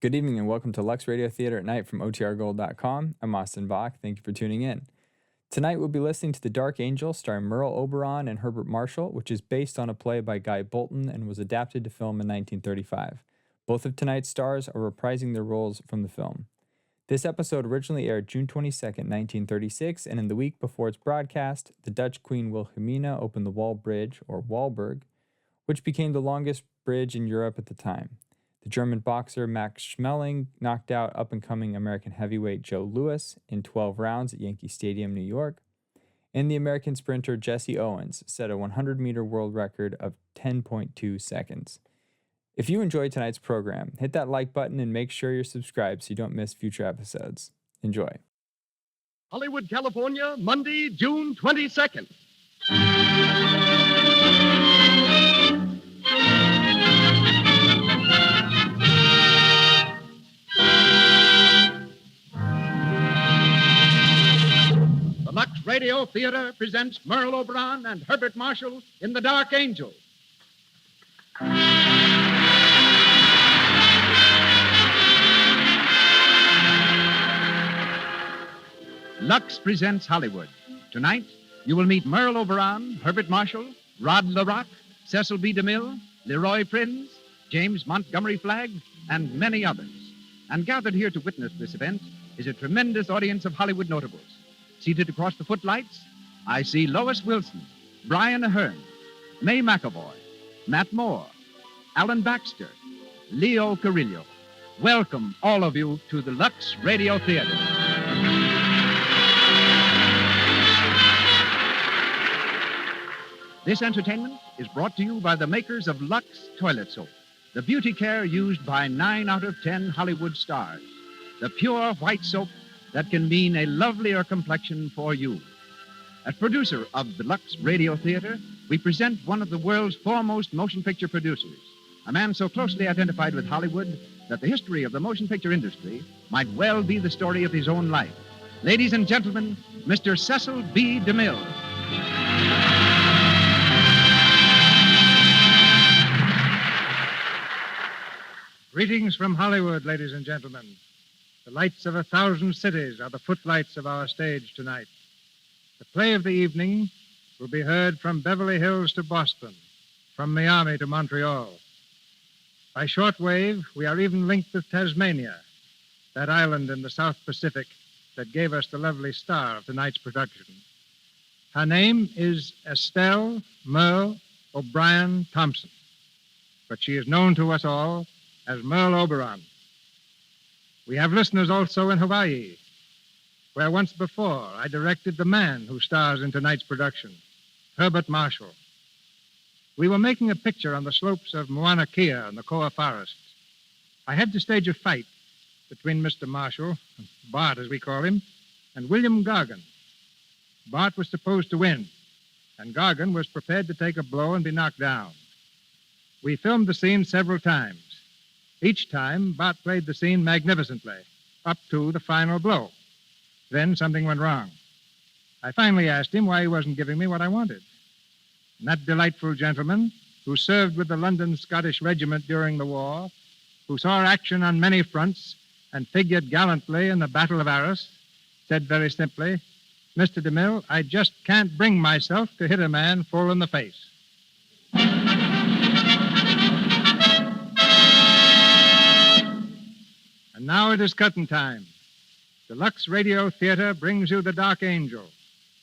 Good evening and welcome to Lux Radio Theater at Night from OTRGold.com. I'm Austin Bach. Thank you for tuning in. Tonight we'll be listening to The Dark Angel starring Merle Oberon and Herbert Marshall, which is based on a play by Guy Bolton and was adapted to film in 1935. Both of tonight's stars are reprising their roles from the film. This episode originally aired June 22, 1936, and in the week before its broadcast, the Dutch Queen Wilhelmina opened the Wall Bridge, or Wallberg, which became the longest bridge in Europe at the time. The German boxer Max Schmeling knocked out up-and-coming American heavyweight Joe Louis in 12 rounds at Yankee Stadium, New York. And the American sprinter Jesse Owens set a 100-meter world record of 10.2 seconds. If you enjoyed tonight's program, hit that like button and make sure you're subscribed so you don't miss future episodes. Enjoy. Hollywood, California, Monday, June 22nd. The Lux Radio Theater presents Merle Oberon and Herbert Marshall in The Dark Angel. Lux presents Hollywood. Tonight, you will meet Merle Oberon, Herbert Marshall, Rod LaRock, Cecil B. DeMille, Leroy Prinz, James Montgomery Flagg, and many others. And gathered here to witness this event is a tremendous audience of Hollywood notables. Seated across the footlights, I see Lois Wilson, Brian Aherne, May McAvoy, Matt Moore, Alan Baxter, Leo Carrillo. Welcome, all of you, to the Lux Radio Theater. This entertainment is brought to you by the makers of Lux Toilet Soap, the beauty care used by 9 out of 10 Hollywood stars. The pure white soap that can mean a lovelier complexion for you. As producer of the Lux Radio Theater, we present one of the world's foremost motion picture producers, a man so closely identified with Hollywood that the history of the motion picture industry might well be the story of his own life. Ladies and gentlemen, Mr. Cecil B. DeMille. Greetings from Hollywood, ladies and gentlemen. The lights of 1,000 cities are the footlights of our stage tonight. The play of the evening will be heard from Beverly Hills to Boston, from Miami to Montreal. By shortwave, we are even linked with Tasmania, that island in the South Pacific that gave us the lovely star of tonight's production. Her name is Estelle Merle O'Brien Thompson, but she is known to us all as Merle Oberon. We have listeners also in Hawaii, where once before I directed the man who stars in tonight's production, Herbert Marshall. We were making a picture on the slopes of Mauna Kea in the Koa Forest. I had to stage a fight between Mr. Marshall, Bart as we call him, and William Gargan. Bart was supposed to win, and Gargan was prepared to take a blow and be knocked down. We filmed the scene several times. Each time, Bart played the scene magnificently, up to the final blow. Then something went wrong. I finally asked him why he wasn't giving me what I wanted. And that delightful gentleman, who served with the London Scottish Regiment during the war, who saw action on many fronts and figured gallantly in the Battle of Arras, said very simply, "Mr. DeMille, I just can't bring myself to hit a man full in the face." And now it is curtain time. The Lux Radio Theater brings you The Dark Angel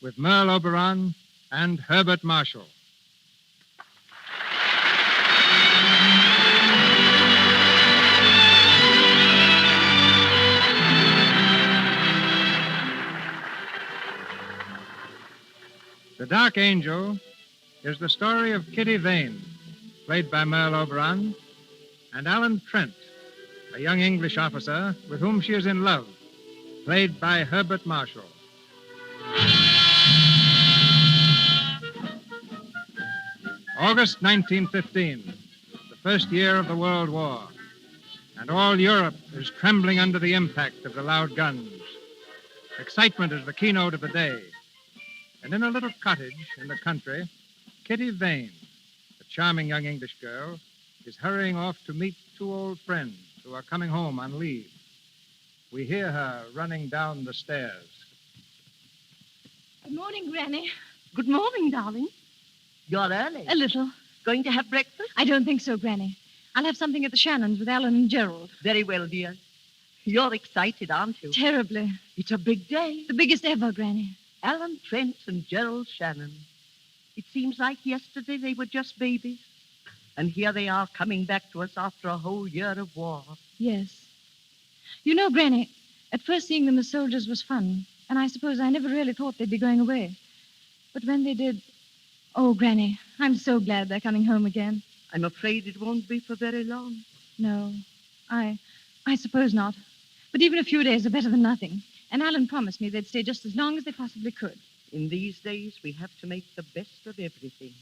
with Merle Oberon and Herbert Marshall. The Dark Angel is the story of Kitty Vane, played by Merle Oberon, and Alan Trent, a young English officer with whom she is in love, played by Herbert Marshall. August 1915, the first year of the World War, and all Europe is trembling under the impact of the loud guns. Excitement is the keynote of the day. And in a little cottage in the country, Kitty Vane, a charming young English girl, is hurrying off to meet two old friends who are coming home on leave. We hear her running down the stairs. Good morning, Granny. Good morning, darling. You're early. A little. Going to have breakfast? I don't think so, Granny. I'll have something at the Shannons with Alan and Gerald. Very well, dear. You're excited, aren't you? Terribly. It's a big day. The biggest ever, Granny. Alan Trent and Gerald Shannon. It seems like yesterday they were just babies. And here they are coming back to us after a whole year of war. Yes. You know, Granny, at first seeing them as soldiers was fun, and I suppose I never really thought they'd be going away. But when they did... Oh, Granny, I'm so glad they're coming home again. I'm afraid it won't be for very long. No, I suppose not. But even a few days are better than nothing. And Alan promised me they'd stay just as long as they possibly could. In these days, we have to make the best of everything.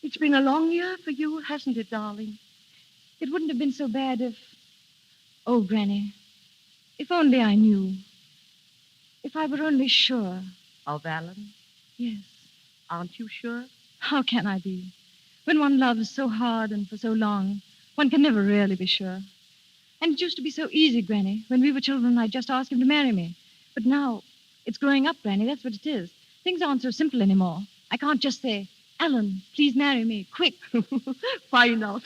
It's been a long year for you, hasn't it, darling? It wouldn't have been so bad if... Oh, Granny, if only I knew. If I were only sure. Of Alan? Yes. Aren't you sure? How can I be? When one loves so hard and for so long, one can never really be sure. And it used to be so easy, Granny. When we were children, I'd just ask him to marry me. But now, it's growing up, Granny. That's what it is. Things aren't so simple anymore. I can't just say, Alan, please marry me, quick. Why not?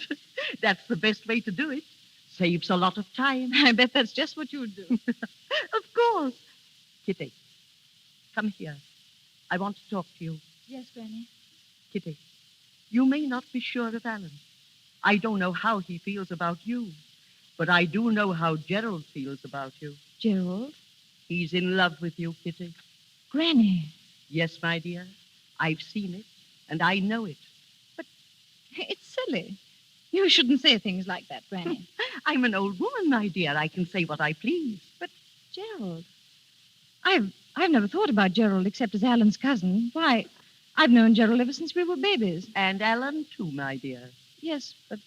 That's the best way to do it. Saves a lot of time. I bet that's just what you would do. Of course. Kitty, come here. I want to talk to you. Yes, Granny. Kitty, you may not be sure of Alan. I don't know how he feels about you, but I do know how Gerald feels about you. Gerald? He's in love with you, Kitty. Granny. Yes, my dear. I've seen it, and I know it. But it's silly. You shouldn't say things like that, Granny. I'm an old woman, my dear. I can say what I please. But Gerald... I've never thought about Gerald except as Alan's cousin. Why, I've known Gerald ever since we were babies. And Alan, too, my dear. Yes, but,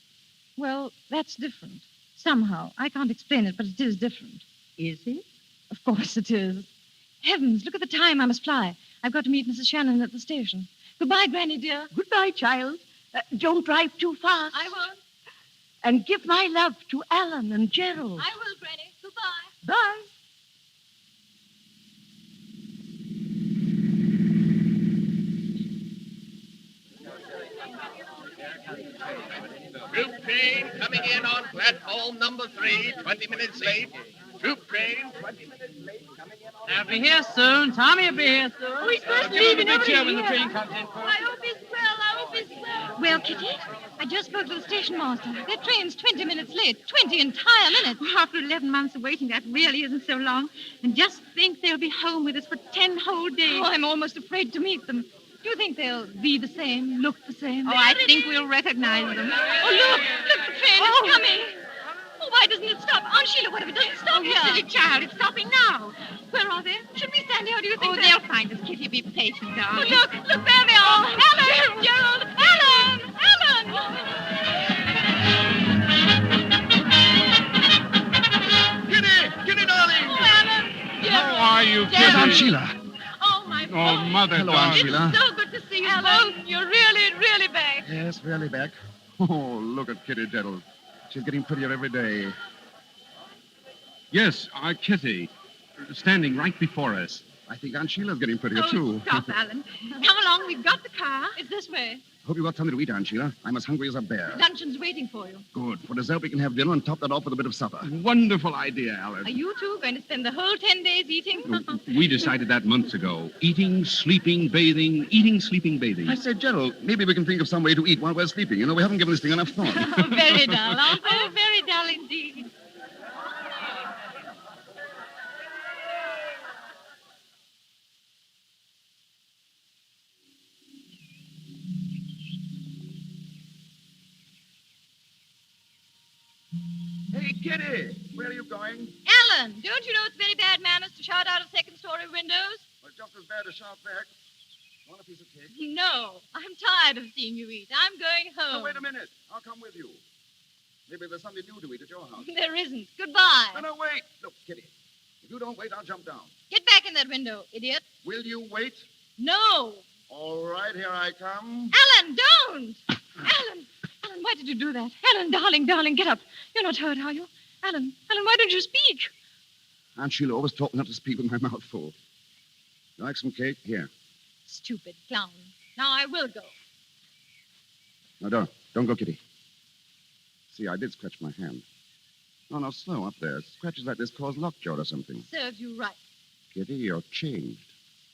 well, that's different. Somehow. I can't explain it, but it is different. Is it? Of course it is. Heavens, look at the time. I must fly. I've got to meet Mrs. Shannon at the station. Goodbye, Granny, dear. Goodbye, child. Don't drive too fast. I won't. And give my love to Alan and Gerald. I will, Granny. Goodbye. Bye. Troop train coming in on platform number 3, 20 minutes late. Troop train, 20 minutes late, coming in on... I'll be here soon. Tommy will be here soon. Oh, he's first Give him leaving a big cheer already when the here. train comes in. I hope he's well. I hope he's well. Well, Kitty, I just spoke to the station master. Their train's 20 minutes late. 20 entire minutes. Well, after 11 months of waiting, that really isn't so long. And just think they'll be home with us for 10 whole days. Oh, I'm almost afraid to meet them. Do you think they'll be the same, look the same? Oh, I think we'll recognize them. Oh, look, the train is coming. Oh, why doesn't it stop? Aunt Sheila, what if it doesn't stop here? Silly child, it's stopping now. Where are they? Should we stand here, or do you think Oh, they'll find us, Kitty. Be patient, Oh, darling. look, there they are. Alan, Gerald, Alan. Kitty, darling! Oh, Alan, Gerald. How are you, Where's Aunt Kitty? Sheila? Oh, my Oh, boy. Mother, Hello, Aunt darling. Sheila. So good to see you, Alan. You're really, really back. Yes, really back. Oh, look at Kitty, Gerald. She's getting prettier every day. Yes, our Kitty, standing right before us. I think Aunt Sheila's getting prettier, Oh, too. stop, Alan. Come along, we've got the car. It's this way. Hope you got something to eat, Aunt Sheila. I'm as hungry as a bear. Luncheon's waiting for you. Good. For dessert, we can have dinner and top that off with a bit of supper. Wonderful idea, Alice. Are you two going to spend the whole 10 days eating? We decided that months ago. Eating, sleeping, bathing. Eating, sleeping, bathing. I said, Gerald, maybe we can think of some way to eat while we're sleeping. You know, we haven't given this thing enough thought. Very dull, aren't they? Oh, very dull indeed. Hey, Kitty, where are you going? Alan, don't you know it's very bad manners to shout out of second-story windows? Well, just as bad as shout back. Want a piece of cake? No, I'm tired of seeing you eat. I'm going home. Oh, wait a minute. I'll come with you. Maybe there's something new to eat at your house. There isn't. Goodbye. No, wait. Look, Kitty, if you don't wait, I'll jump down. Get back in that window, idiot. Will you wait? No. All right, here I come. Alan, don't! Alan, Alan, why did you do that? Alan, darling, get up. You're not hurt, are you? Alan, why don't you speak? Aunt Sheila always taught me not to speak with my mouth full. You like some cake? Here. Stupid clown. Now I will go. No, don't. Don't go, Kitty. See, I did scratch my hand. No, slow up there. Scratches like this cause lockjaw or something. Serves you right. Kitty, you're changed.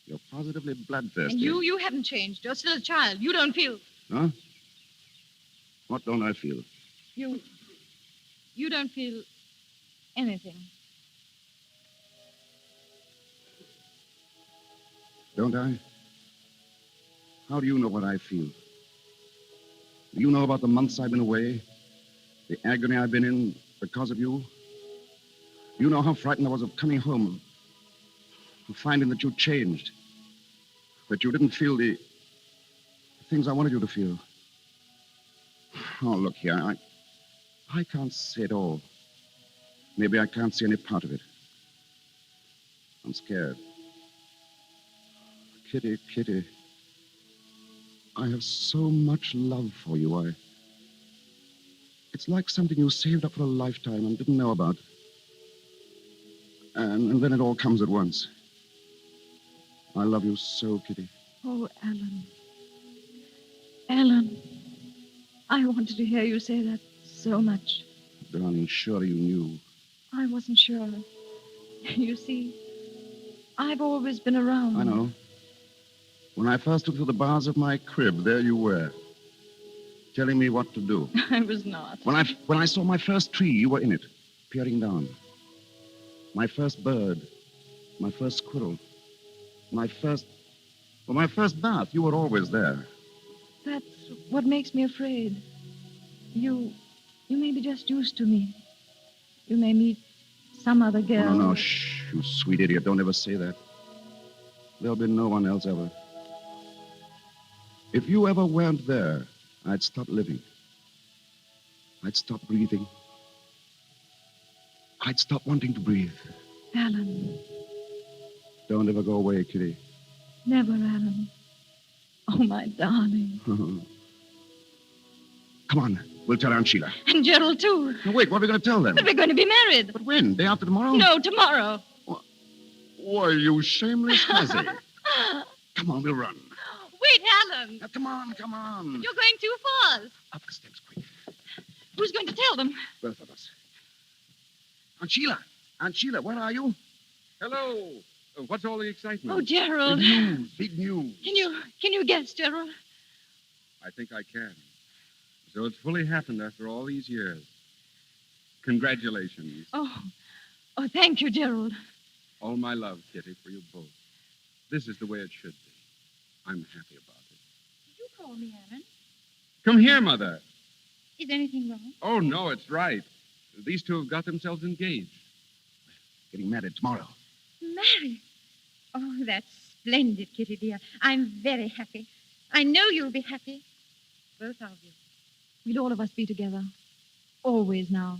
You're positively bloodthirsty. And you haven't changed. You're still a child. You don't feel... Huh? What don't I feel? You don't feel anything. Don't I? How do you know what I feel? Do you know about the months I've been away? The agony I've been in because of you? You know how frightened I was of coming home, of finding that you'd changed, that you didn't feel the things I wanted you to feel. Oh, look here, I can't say it all. Maybe I can't see any part of it. I'm scared. Kitty, I have so much love for you. It's like something you saved up for a lifetime and didn't know about. And then it all comes at once. I love you so, Kitty. Oh, Alan. Alan, I wanted to hear you say that so much. Darling, surely you knew. I wasn't sure. You see, I've always been around. I know. When I first looked through the bars of my crib, there you were, telling me what to do. I was not. When I saw my first tree, you were in it, peering down. My first bird, my first squirrel, my first bath, you were always there. That's what makes me afraid. You may be just used to me. You may meet some other girl. No, shh, you sweet idiot. Don't ever say that. There'll be no one else ever. If you ever weren't there, I'd stop living. I'd stop breathing. I'd stop wanting to breathe. Alan. Don't ever go away, Kitty. Never, Alan. Oh, my darling. Come on. We'll tell Aunt Sheila. And Gerald, too. No, wait, what are we going to tell them? But we're going to be married. But when? Day after tomorrow? No, tomorrow. Why, you shameless hussy. Come on, we'll run. Wait, Alan. Now, come on. You're going too fast. Up the steps, quick. Who's going to tell them? Both of us. Aunt Sheila, where are you? Hello. What's all the excitement? Oh, Gerald. Big news. Can you guess, Gerald? I think I can. So it's fully happened after all these years. Congratulations. Oh, thank you, Gerald. All my love, Kitty, for you both. This is the way it should be. I'm happy about it. Did you call me, Alan? Come here, Mother. Is anything wrong? Oh, no, it's right. These two have got themselves engaged. Getting married tomorrow. Married? Oh, that's splendid, Kitty, dear. I'm very happy. I know you'll be happy. Both of you. We'll all of us be together. Always now.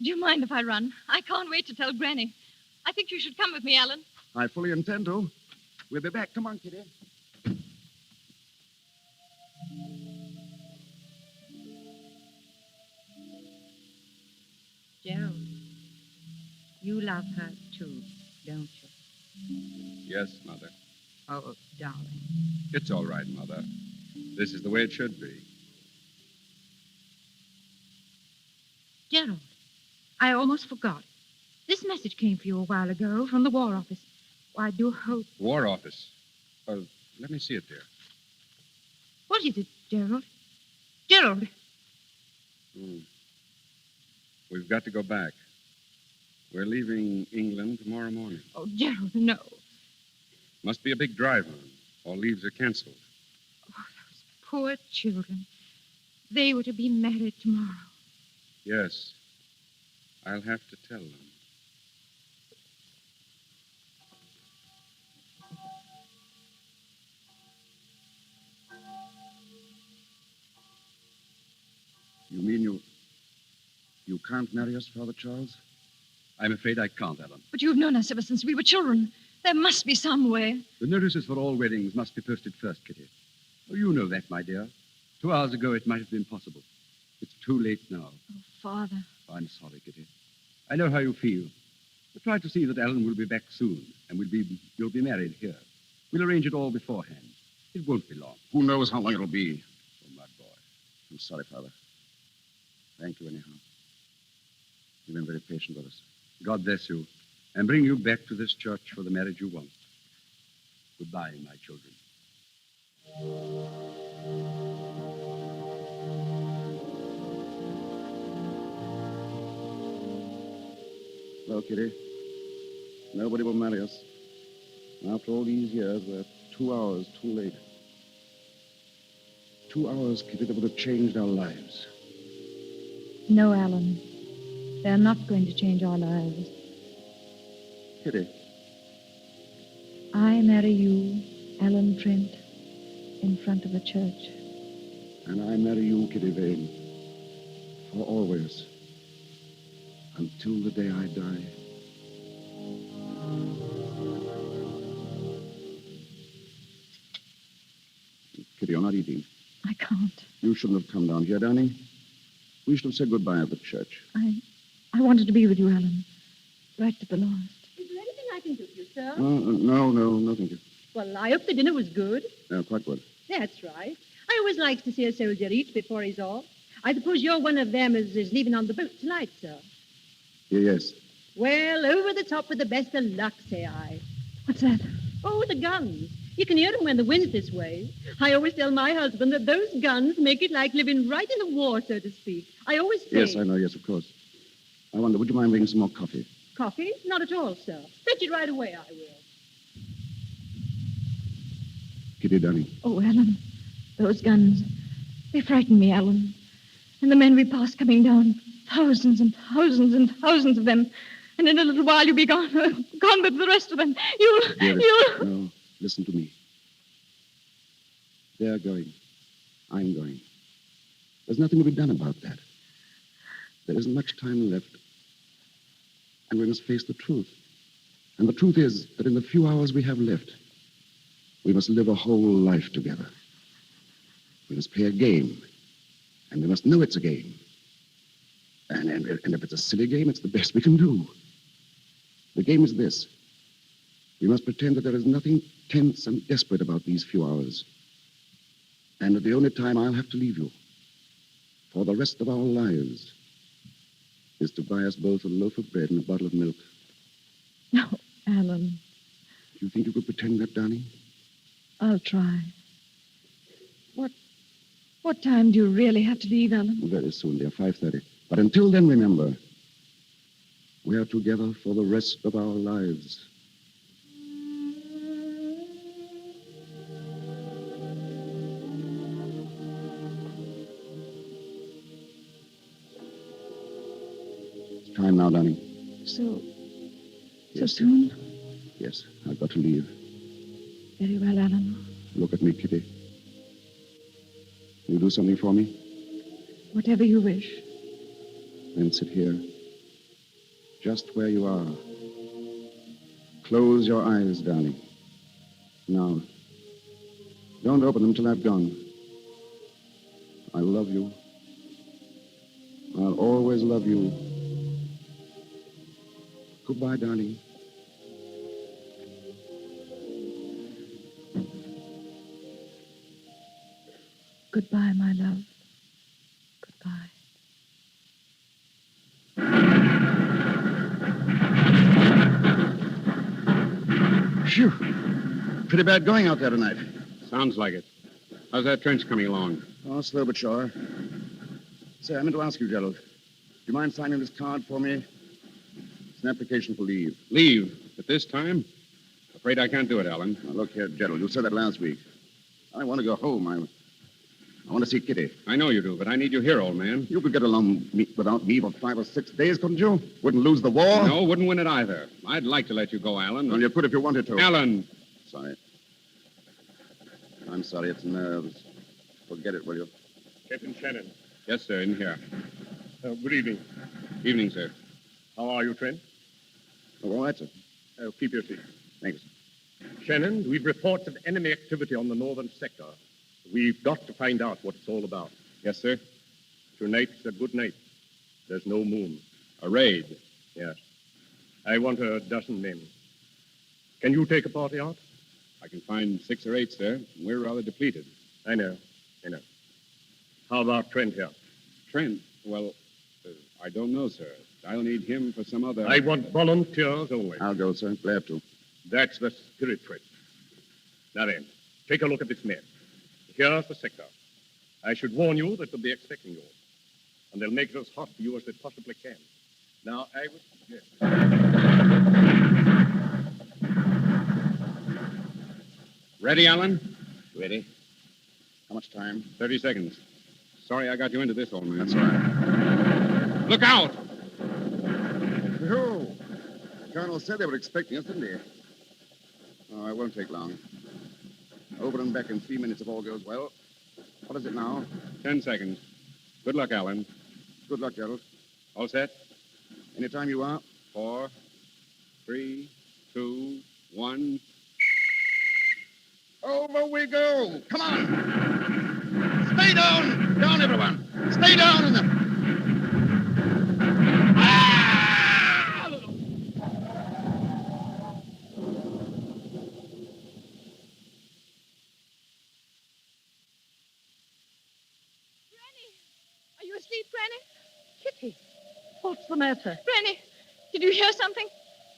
Do you mind if I run? I can't wait to tell Granny. I think you should come with me, Alan. I fully intend to. We'll be back. Come on, Kitty. Gerald, you love her too, don't you? Yes, Mother. Oh, darling. It's all right, Mother. This is the way it should be. Gerald, I almost forgot. This message came for you a while ago from the War Office. I do hope... War Office. Let me see it, dear. What is it, Gerald? Gerald! We've got to go back. We're leaving England tomorrow morning. Oh, Gerald, no. Must be a big drive on. All leaves are canceled. Oh, those poor children. They were to be married tomorrow. Yes. I'll have to tell them. You mean you can't marry us, Father Charles? I'm afraid I can't, Alan. But you've known us ever since we were children. There must be some way. The notices for all weddings must be posted first, Kitty. Oh, you know that, my dear. 2 hours ago, it might have been possible. It's too late now. Oh, Father. I'm sorry, Kitty. I know how you feel. But try to see that Alan will be back soon, and you'll be married here. We'll arrange it all beforehand. It won't be long. Who knows how long it'll be? Oh, my boy. I'm sorry, Father. Thank you, anyhow. You've been very patient with us. God bless you, and bring you back to this church for the marriage you want. Goodbye, my children. Well, Kitty, nobody will marry us. And after all these years, we're 2 hours too late. 2 hours, Kitty, that would have changed our lives. No, Alan. They're not going to change our lives. Kitty, I marry you, Alan Trent, in front of a church. and I marry you, Kitty Vane, for always, until the day I die. Kitty, you're not eating. I can't. You shouldn't have come down here, darling. We should have said goodbye at the church. I wanted to be with you, Alan. Right to the last. Is there anything I can do for you, sir? No, thank you. Well, I hope the dinner was good. Quite good. That's right. I always likes to see a soldier eat before he's off. I suppose you're one of them as is leaving on the boat tonight, sir. Yes. Well, over the top with the best of luck, say I. What's that? Oh, the guns. You can hear them when the wind's this way. I always tell my husband that those guns make it like living right in a war, so to speak. I always say... Yes, I know, yes, of course. I wonder, would you mind bringing some more coffee? Coffee? Not at all, sir. Fetch it right away, I will. Kitty, darling. Oh, Alan, those guns. They frighten me, Alan. And the men we pass coming down. Thousands and thousands and thousands of them. And in a little while you'll be gone. Gone with the rest of them. Dearest, no, listen to me. They're going. I'm going. There's nothing to be done about that. There isn't much time left. And we must face the truth. And the truth is that in the few hours we have left, we must live a whole life together. We must play a game. And we must know it's a game. And if it's a silly game, it's the best we can do. The game is this. We must pretend that there is nothing tense and desperate about these few hours. And that the only time I'll have to leave you for the rest of our lives is to buy us both a loaf of bread and a bottle of milk. No, Alan. Do you think you could pretend that, darling? I'll try. What time do you really have to leave, Alan? Very soon, dear, 5:30. But until then, remember, we are together for the rest of our lives. It's time now, darling. So Yes. soon? Yes, I've got to leave. Very well, Alan. Look at me, Kitty. You do something for me? Whatever you wish. Then sit here, just where you are. Close your eyes, darling. Now, don't open them till I've gone. I love you. I'll always love you. Goodbye, darling. Goodbye, my love. Goodbye. Phew. Pretty bad going out there tonight. Sounds like it. How's that trench coming along? Oh, slow but sure. Say, I meant to ask you, Gerald. Do you mind signing this card for me? It's an application for leave. Leave? At this time? Afraid I can't do it, Alan. Now, look here, Gerald. You said that last week. I want to go home. I want to see Kitty. I know you do, but I need you here, old man. You could get along without me for 5 or 6 days, couldn't you? Wouldn't lose the war? No, wouldn't win it either. I'd like to let you go, Alan. Well, you could if you wanted to. Alan! Sorry. I'm sorry. It's nerves. Forget it, will you? Captain Shannon. Yes, sir, in here. Good evening. Evening, sir. How are you, Trent? Oh, all right, sir. Keep your seat. Thanks. Shannon, we've reports of enemy activity on the northern sector. We've got to find out what it's all about. Yes, sir. Tonight's a good night. There's no moon. A raid. Yes. I want a dozen men. Can you take a party out? I can find 6 or 8, sir. We're rather depleted. I know. How about Trent here? Trent? Well, I don't know, sir. I'll need him for some other... I want volunteers only. I'll go, sir. Glad to. That's the spirit, Trent. Now then, take a look at this man. Here's the sector. I should warn you that they'll be expecting you. And they'll make it as hot for you as they possibly can. Now, I would suggest... Ready, Alan? Ready. How much time? 30 seconds. Sorry I got you into this, old man. That's all right. Look out! Oh, the Colonel said they were expecting us, didn't he? Oh, it won't take long. Over and back in 3 minutes if all goes well. What is it now? 10 seconds. Good luck, Alan. Good luck, Gerald. All set? Anytime you are. 4, 3, 2, 1. Over we go. Come on. Stay down. Down, everyone. Stay down in them. Are you asleep, Granny? Kitty, what's the matter? Granny, did you hear something?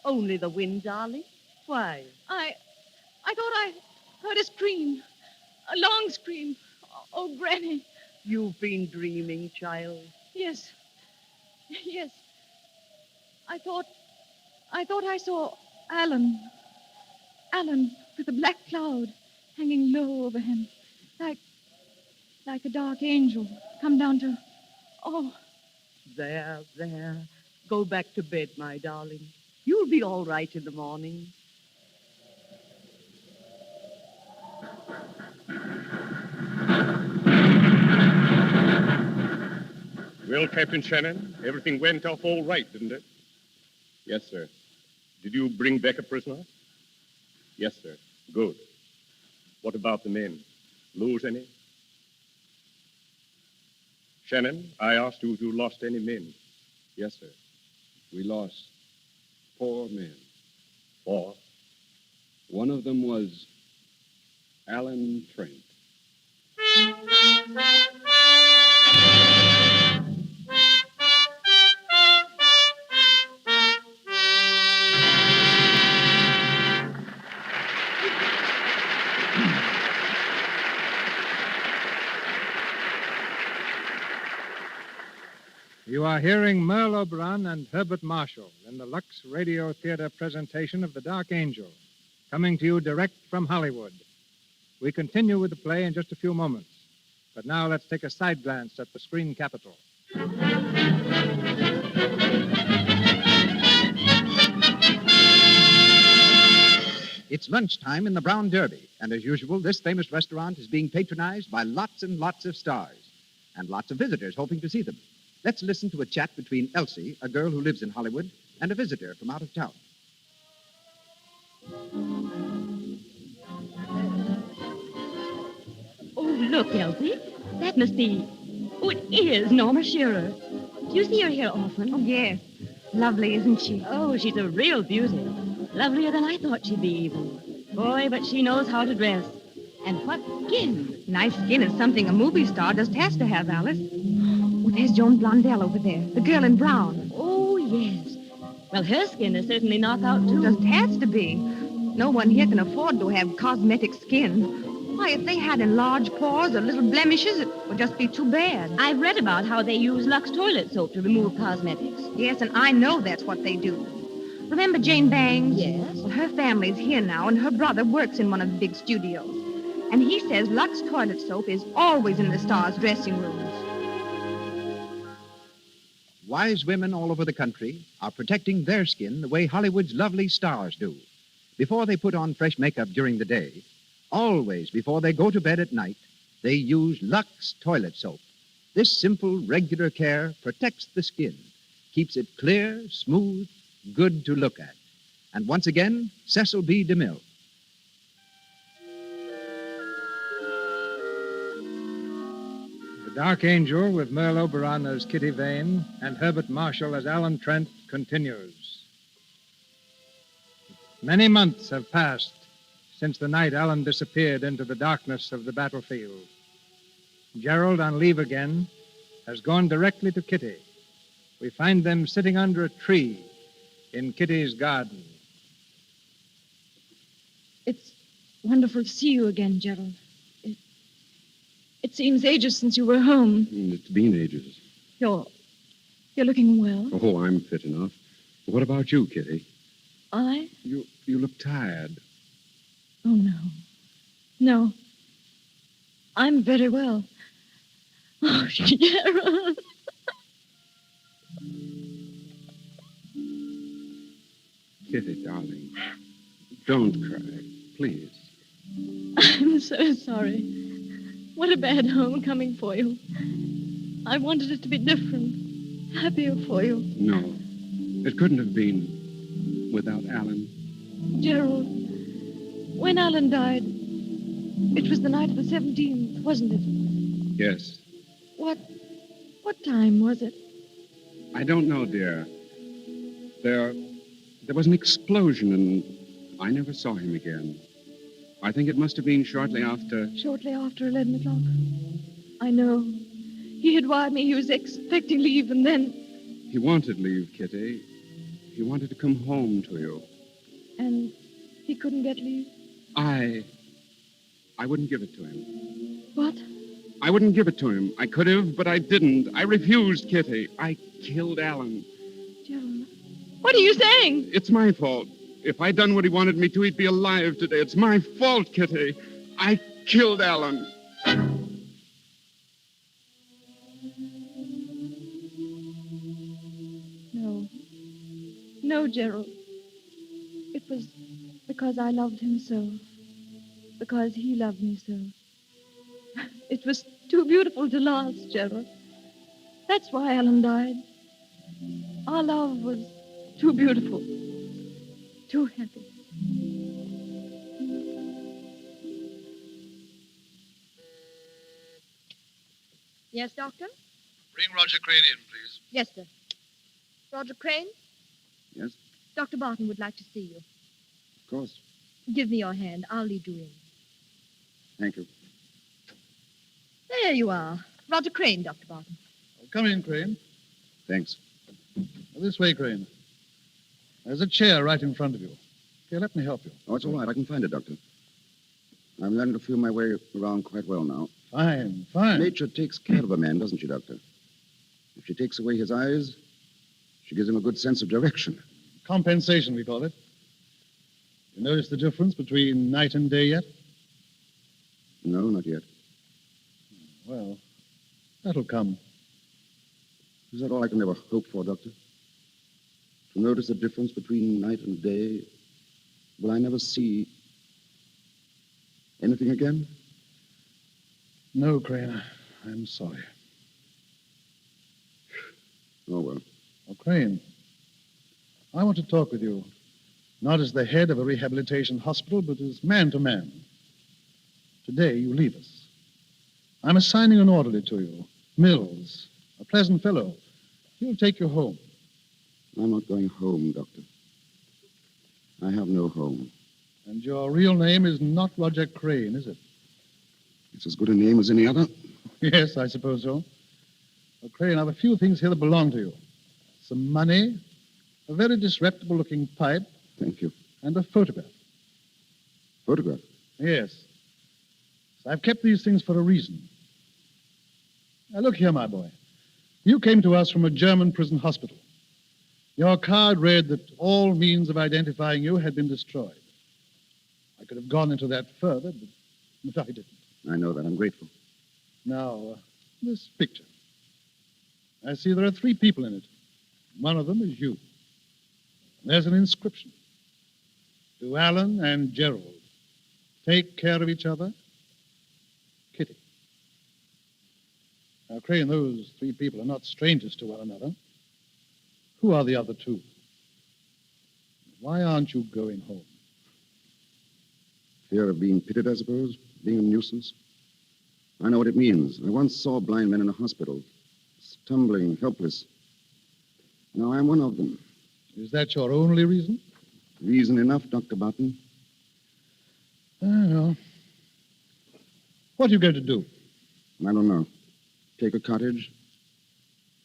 Only the wind, darling. Why? I thought I heard a scream. A long scream. Oh, Granny. You've been dreaming, child. Yes. Yes. I thought I saw Alan. Alan with a black cloud hanging low over him. Like a dark angel come down to... Oh. There. Go back to bed, my darling. You'll be all right in the morning. Well, Captain Shannon, everything went off all right, didn't it? Yes, sir. Did you bring back a prisoner? Yes, sir. Good. What about the men? Lose any? Shannon, I asked you if you lost any men. Yes, sir. We lost 4 men. 4? One of them was Alan Trent. You are hearing Merle Oberon and Herbert Marshall in the Lux Radio Theater presentation of The Dark Angel, coming to you direct from Hollywood. We continue with the play in just a few moments, but now let's take a side glance at the screen capital. It's lunchtime in the Brown Derby, and as usual, this famous restaurant is being patronized by lots and lots of stars, and lots of visitors hoping to see them. Let's listen to a chat between Elsie, a girl who lives in Hollywood, and a visitor from out of town. Oh, look, Elsie. That must be... Oh, it is Norma Shearer. Do you see her here often? Oh, yes. Lovely, isn't she? Oh, she's a real beauty. Lovelier than I thought she'd be, even. Boy, but she knows how to dress. And what skin. Nice skin is something a movie star just has to have, Alice. Oh, there's Joan Blondell over there, the girl in brown. Oh, yes. Well, her skin is certainly knockout, too. Just has to be. No one here can afford to have cosmetic skin. Why, if they had enlarged pores or little blemishes, it would just be too bad. I've read about how they use Lux toilet soap to remove cosmetics. Yes, and I know that's what they do. Remember Jane Bangs? Yes. Well, her family's here now, and her brother works in one of the big studios. And he says Lux toilet soap is always in the stars' dressing rooms. Wise women all over the country are protecting their skin the way Hollywood's lovely stars do. Before they put on fresh makeup during the day, always before they go to bed at night, they use Lux toilet soap. This simple, regular care protects the skin, keeps it clear, smooth, good to look at. And once again, Cecil B. DeMille. The Dark Angel, with Merle Oberon as Kitty Vane and Herbert Marshall as Alan Trent, continues. Many months have passed since the night Alan disappeared into the darkness of the battlefield. Gerald, on leave again, has gone directly to Kitty. We find them sitting under a tree in Kitty's garden. It's wonderful to see you again, Gerald. It seems ages since you were home. It's been ages. You're looking well. Oh, I'm fit enough. What about you, Kitty? I? You look tired. Oh, no. No. I'm very well. Oh, Gerald. Kitty, darling, don't cry, please. I'm so sorry. What a bad homecoming for you. I wanted it to be different, happier for you. No, it couldn't have been without Alan. Gerald, when Alan died, it was the night of the 17th, wasn't it? Yes. What time was it? I don't know, dear. There was an explosion, and I never saw him again. I think it must have been shortly after... Shortly after 11 o'clock. I know. He had wired me he was expecting leave, and then... He wanted leave, Kitty. He wanted to come home to you. And he couldn't get leave? I wouldn't give it to him. What? I wouldn't give it to him. I could have, but I didn't. I refused, Kitty. I killed Alan. Gerald, what are you saying? It's my fault. If I'd done what he wanted me to, he'd be alive today. It's my fault, Kitty. I killed Alan. No. No, Gerald. It was because I loved him so. Because he loved me so. It was too beautiful to last, Gerald. That's why Alan died. Our love was too beautiful. Too happy. Yes, Doctor? Bring Roger Crane in, please. Yes, sir. Roger Crane? Yes? Dr. Barton would like to see you. Of course. Give me your hand. I'll lead you in. Thank you. There you are. Roger Crane, Dr. Barton. Oh, come in, Crane. Thanks. This way, Crane. There's a chair right in front of you. Here, let me help you. Oh, it's all right. I can find it, Doctor. I'm learning to feel my way around quite well now. Fine, fine. Nature takes care of a man, doesn't she, Doctor? If she takes away his eyes, she gives him a good sense of direction. Compensation, we call it. You notice the difference between night and day yet? No, not yet. Well, that'll come. Is that all I can ever hope for, Doctor? To notice the difference between night and day? Will I never see anything again? No, Crane. I'm sorry. Oh, well. Oh, Crane, I want to talk with you, not as the head of a rehabilitation hospital, but as man to man. Today, you leave us. I'm assigning an orderly to you, Mills, a pleasant fellow. He'll take you home. I'm not going home, Doctor. I have no home. And your real name is not Roger Crane, is it? It's as good a name as any other. Yes, I suppose so. Well, Crane, I have a few things here that belong to you. Some money, a very disreputable-looking pipe. Thank you. And a photograph. Photograph? Yes. So I've kept these things for a reason. Now, look here, my boy. You came to us from a German prison hospital. Your card read that all means of identifying you had been destroyed. I could have gone into that further, but I didn't. I know that. I'm grateful. Now, this picture. I see there are 3 people in it. One of them is you. There's an inscription. To Alan and Gerald. Take care of each other. Kitty. Now, Crane, those 3 people are not strangers to one another. Who are the other 2? Why aren't you going home? Fear of being pitted, I suppose? Being a nuisance? I know what it means. I once saw blind men in a hospital, stumbling, helpless. Now I'm one of them. Is that your only reason? Reason enough, Dr. Barton. Well. What are you going to do? I don't know. Take a cottage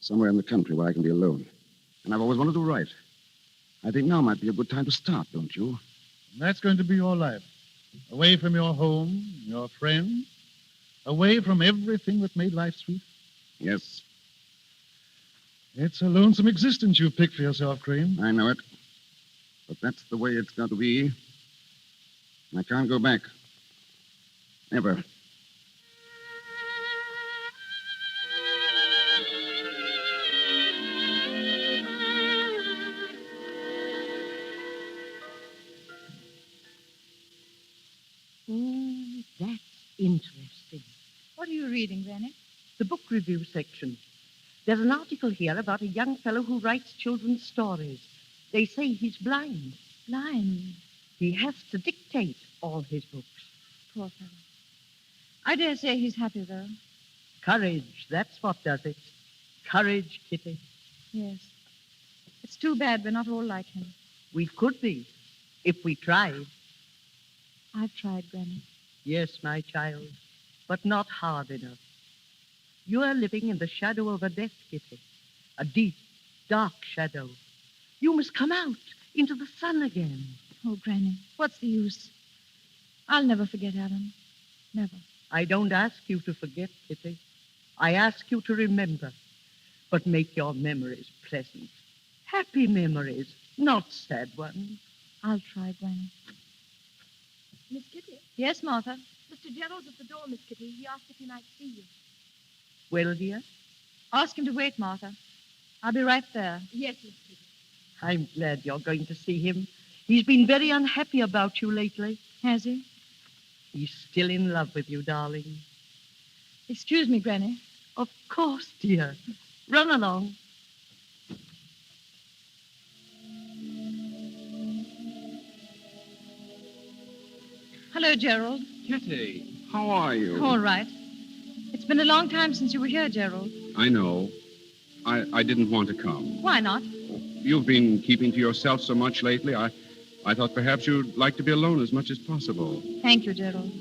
somewhere in the country where I can be alone. And I've always wanted to write. I think now might be a good time to start, don't you? And that's going to be your life. Away from your home, your friends, away from everything that made life sweet. Yes, It's a lonesome existence you've picked for yourself, Crane. I know it. But that's the way it's got to be. I can't go back. Never. Oh, that's interesting. What are you reading, Granny? The book review section. There's an article here about a young fellow who writes children's stories. They say he's blind. Blind. He has to dictate all his books. Poor fellow. I dare say he's happy, though. Courage, that's what does it. Courage, Kitty. Yes. It's too bad we're not all like him. We could be, if we tried. I've tried, Granny. Yes, my child, but not hard enough. You are living in the shadow of a death, Kitty. A deep, dark shadow. You must come out into the sun again. Oh, Granny, what's the use? I'll never forget Alan. Never. I don't ask you to forget, Kitty. I ask you to remember. But make your memories pleasant. Happy memories, not sad ones. I'll try, Granny. Miss Kitty. Yes, Martha? Mr. Gerald's at the door, Miss Kitty. He asked if he might see you. Well, dear? Ask him to wait, Martha. I'll be right there. Yes, Miss Kitty. I'm glad you're going to see him. He's been very unhappy about you lately. Has he? He's still in love with you, darling. Excuse me, Granny. Of course, dear. Run along. Hello, Gerald. Kitty, how are you? All right. It's been a long time since you were here, Gerald. I know. I didn't want to come. Why not? You've been keeping to yourself so much lately. I thought perhaps you'd like to be alone as much as possible. Thank you, Gerald.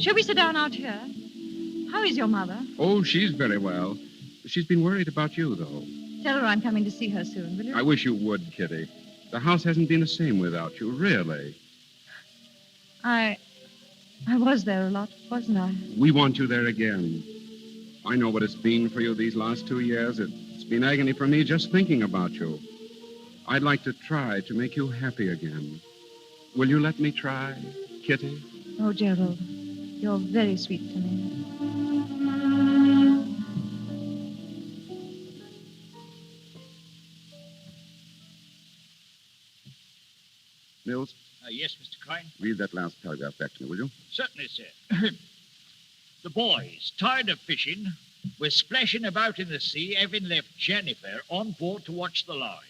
Shall we sit down out here? How is your mother? Oh, she's very well. She's been worried about you, though. Tell her I'm coming to see her soon, will you? I wish you would, Kitty. The house hasn't been the same without you, really. I was there a lot, wasn't I? We want you there again. I know what it's been for you these last 2 years. It's been agony for me just thinking about you. I'd like to try to make you happy again. Will you let me try, Kitty? Oh, Gerald, you're very sweet to me. Mills, Yes, Mr. Crane. read that last paragraph back to me, will you? Certainly, sir. The boys, tired of fishing, were splashing about in the sea, having left Jennifer on board to watch the lines.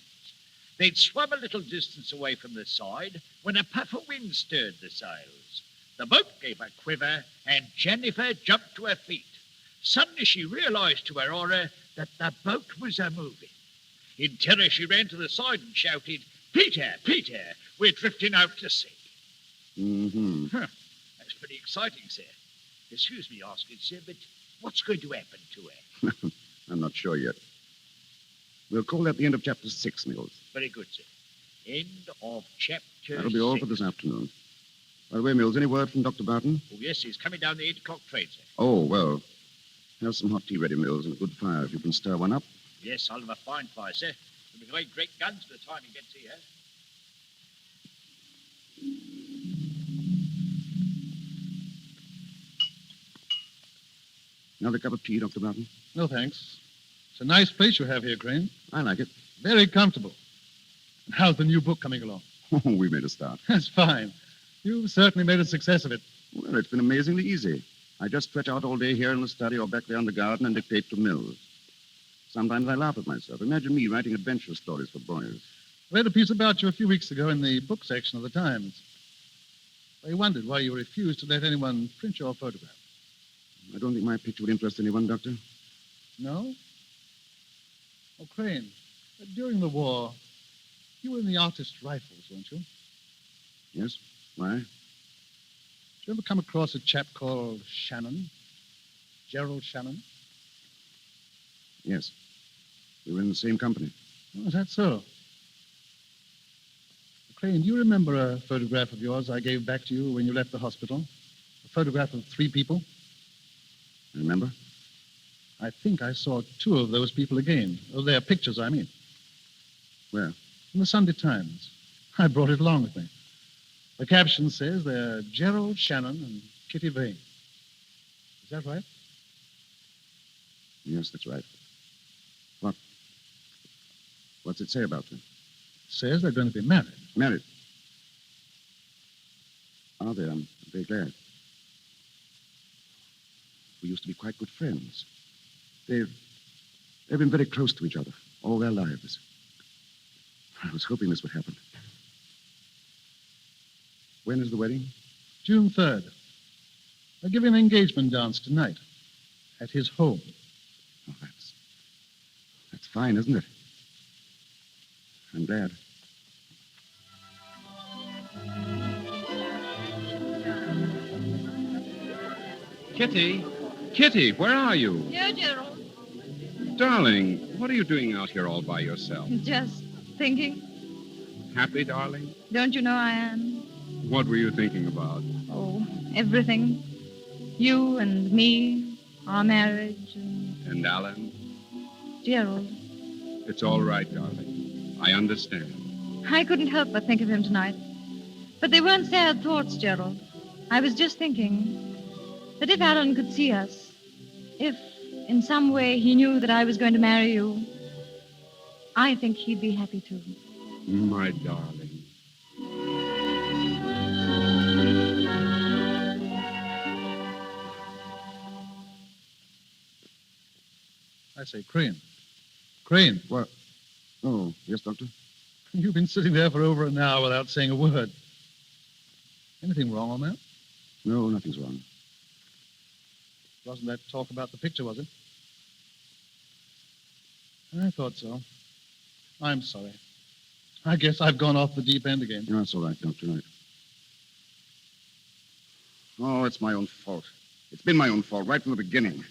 They'd swum a little distance away from the side when a puff of wind stirred the sails. The boat gave a quiver, and Jennifer jumped to her feet. Suddenly she realized to her horror that the boat was a-moving. In terror, she ran to the side and shouted, "Peter, Peter, we're drifting out to sea." Mm-hmm. That's pretty exciting, sir. Excuse me asking, sir, but what's going to happen to her? I'm not sure yet. We'll call that the end of chapter 6, Mills. Very good, sir. End of chapter That'll be all for 6. this afternoon. By the way, Mills, any word from Dr. Barton? Oh, yes, he's coming down the 8 o'clock train, sir. Oh, well. Have some hot tea ready, Mills, and a good fire if you can stir one up. Yes, I'll have a fine fire, sir. There'll be great guns by the time he gets here. Another cup of tea, Dr. Barton? No, thanks. It's a nice place you have here, Crane. I like it. Very comfortable. And how's the new book coming along? Oh, we made a start. That's fine. You've certainly made a success of it. Well, it's been amazingly easy. I just stretch out all day here in the study or back there in the garden and dictate to Mills. Sometimes I laugh at myself. Imagine me writing adventure stories for boys. I read a piece about you a few weeks ago in the book section of the Times. I wondered why you refused to let anyone print your photograph. I don't think my picture would interest anyone, Doctor. No? Oh, Crane, during the war, you were in the artist rifles, weren't you? Yes? Why? Did you ever come across a chap called Shannon? Gerald Shannon? Yes. We were in the same company. Oh, is that so? Crane, do you remember a photograph of yours I gave back to you when you left the hospital? A photograph of 3 people? Remember? I think I saw 2 of those people again. Oh, their pictures, I mean. Where? In the Sunday Times. I brought it along with me. The caption says they're Gerald Shannon and Kitty Vane. Is that right? Yes, that's right. What's it say about them? It says they're going to be married. Married? Are they? I'm very glad. We used to be quite good friends. They've been very close to each other all their lives. I was hoping this would happen. When is the wedding? June 3rd. They're giving an engagement dance tonight at his home. Oh, that's fine, isn't it? I'm glad. Kitty? Kitty, where are you? Here, Gerald. Darling, what are you doing out here all by yourself? Just thinking. Happy, darling? Don't you know I am? What were you thinking about? Oh, everything. You and me, our marriage, And Alan? Gerald. It's all right, darling. I understand. I couldn't help but think of him tonight. But they weren't sad thoughts, Gerald. I was just thinking that if Alan could see us, if in some way he knew that I was going to marry you, I think he'd be happy too. My darling. I say, Crane. Crane. What? Oh, yes, Doctor? You've been sitting there for over an hour without saying a word. Anything wrong on that? No, nothing's wrong. Wasn't that talk about the picture, was it? I thought so. I'm sorry. I guess I've gone off the deep end again. No, that's all right, Doctor. Right. Oh, it's my own fault. It's been my own fault right from the beginning.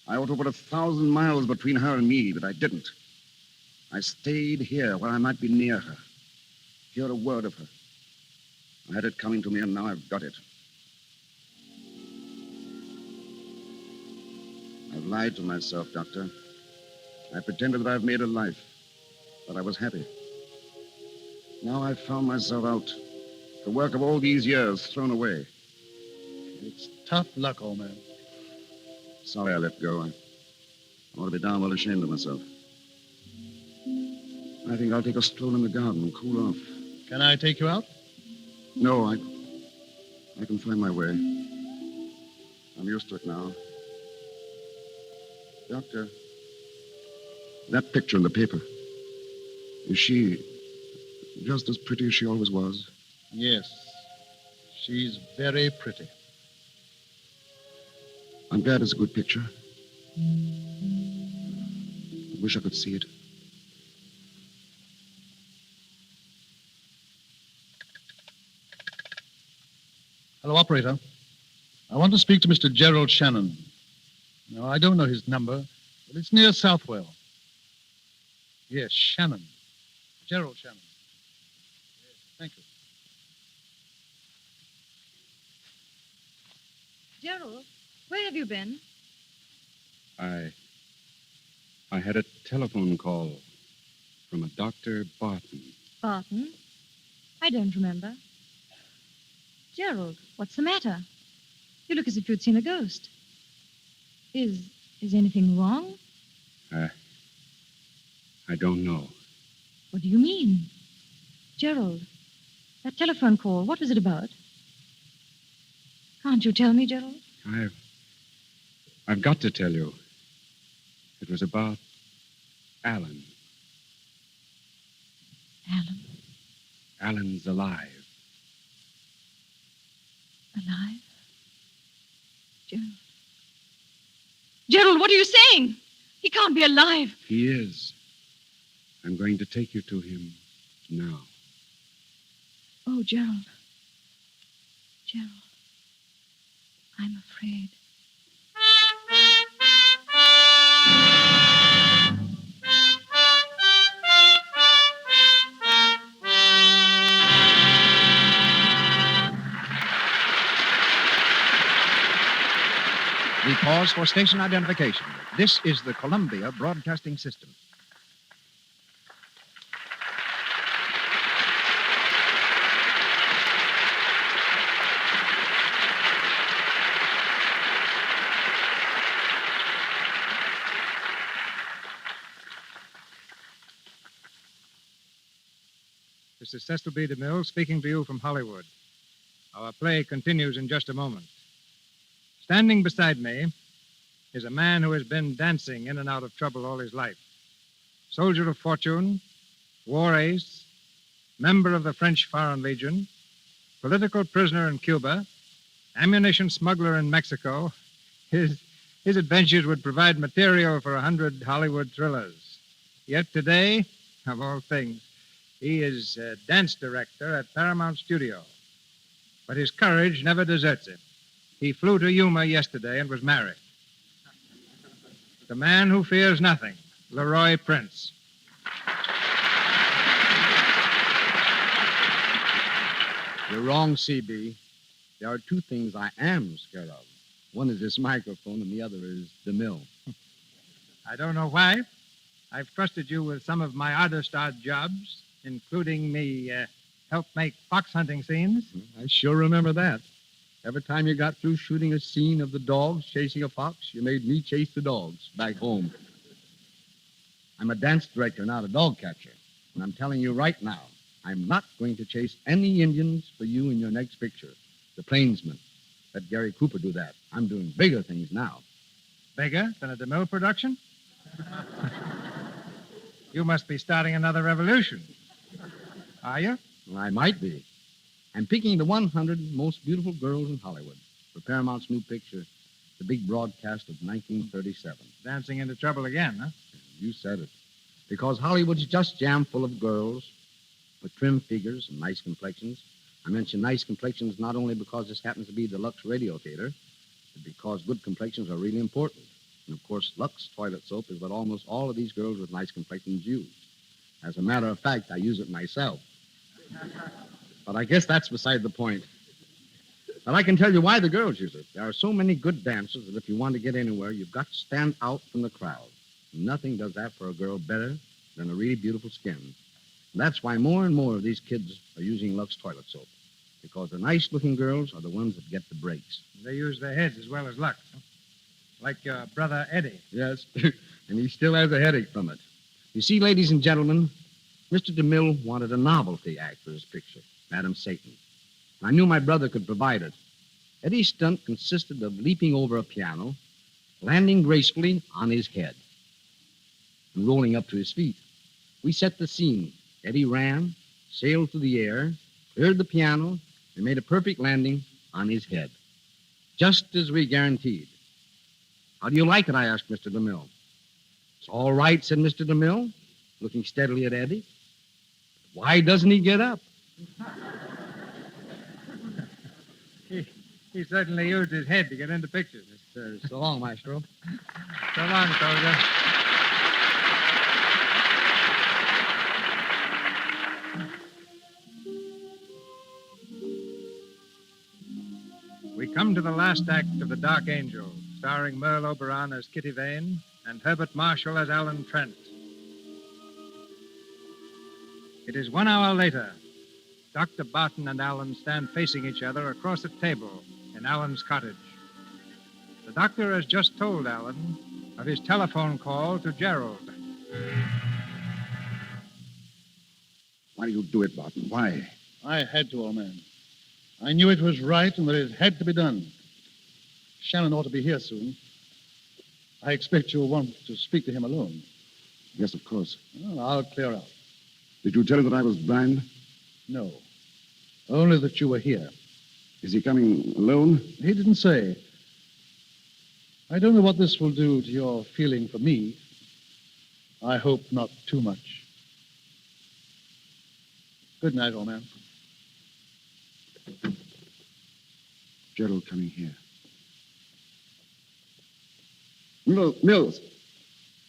I ought to put 1,000 miles between her and me, but I didn't. I stayed here where I might be near her, hear a word of her. I had it coming to me, and now I've got it. I've lied to myself, Doctor. I pretended that I've made a life, that I was happy. Now I've found myself out. The work of all these years thrown away. It's tough luck, old man. Sorry I let go. I ought to be darn well ashamed of myself. I think I'll take a stroll in the garden and cool off. Can I take you out? No, I can find my way. I'm used to it now. Doctor, that picture in the paper, is she just as pretty as she always was? Yes. She's very pretty. I'm glad it's a good picture. I wish I could see it. Hello, operator. I want to speak to Mr. Gerald Shannon. No, I don't know his number, but it's near Southwell. Yes, Shannon. Gerald Shannon. Yes, thank you. Gerald, where have you been? I had a telephone call from a Dr. Barton. Barton? I don't remember. Gerald, what's the matter? You look as if you'd seen a ghost. Is anything wrong? I don't know. What do you mean? Gerald, that telephone call, what was it about? Can't you tell me, Gerald? I've got to tell you. It was about Alan. Alan? Alan's alive. Alive? Gerald, what are you saying? He can't be alive. He is. I'm going to take you to him now. Oh, Gerald. Gerald. I'm afraid. We pause for station identification. This is the Columbia Broadcasting System. This is Cecil B. DeMille speaking to you from Hollywood. Our play continues in just a moment. Standing beside me is a man who has been dancing in and out of trouble all his life. Soldier of fortune, war ace, member of the French Foreign Legion, political prisoner in Cuba, ammunition smuggler in Mexico. His adventures would provide material for 100 Hollywood thrillers. Yet today, of all things, he is a dance director at Paramount Studio. But his courage never deserts him. He flew to Yuma yesterday and was married. The man who fears nothing, Leroy Prince. You're wrong, CB. There are two things I am scared of. One is this microphone, and the other is the mill. I don't know why. I've trusted you with some of my oddest odd jobs, including me help make fox hunting scenes. I sure remember that. Every time you got through shooting a scene of the dogs chasing a fox, you made me chase the dogs back home. I'm a dance director, not a dog catcher. And I'm telling you right now, I'm not going to chase any Indians for you in your next picture. The Plainsman. Let Gary Cooper do that. I'm doing bigger things now. Bigger than a DeMille production? You must be starting another revolution. Are you? Well, I might be. I'm picking the 100 most beautiful girls in Hollywood for Paramount's new picture, the big broadcast of 1937. Dancing into trouble again, huh? You said it. Because Hollywood's just jammed full of girls with trim figures and nice complexions. I mention nice complexions not only because this happens to be the Lux Radio Theater, but because good complexions are really important. And, of course, Lux toilet soap is what almost all of these girls with nice complexions use. As a matter of fact, I use it myself. But I guess that's beside the point. But I can tell you why the girls use it. There are so many good dancers that if you want to get anywhere, you've got to stand out from the crowd. Nothing does that for a girl better than a really beautiful skin. And that's why more and more of these kids are using Lux toilet soap. Because the nice-looking girls are the ones that get the breaks. They use their heads as well as Lux, huh? Like your brother Eddie. Yes, and he still has a headache from it. You see, ladies and gentlemen, Mr. DeMille wanted a novelty act for his picture, Madam Satan. I knew my brother could provide it. Eddie's stunt consisted of leaping over a piano, landing gracefully on his head, and rolling up to his feet. We set the scene. Eddie ran, sailed through the air, cleared the piano, and made a perfect landing on his head, just as we guaranteed. How do you like it? I asked Mr. DeMille. It's all right, said Mr. DeMille, looking steadily at Eddie. Why doesn't he get up? He certainly used his head to get into pictures. So long, Maestro. So long, soldier. We come to the last act of The Dark Angel, starring Merle Oberon as Kitty Vane and Herbert Marshall as Alan Trent. It is 1 hour later. Dr. Barton and Alan stand facing each other across a table in Alan's cottage. The doctor has just told Alan of his telephone call to Gerald. Why do you do it, Barton? Why? I had to, old man. I knew it was right and that it had to be done. Shannon ought to be here soon. I expect you'll want to speak to him alone. Yes, of course. Well, I'll clear out. Did you tell him that I was blind? No. Only that you were here. Is he coming alone? He didn't say. I don't know what this will do to your feeling for me. I hope not too much. Good night, old man. Gerald coming here. Mills!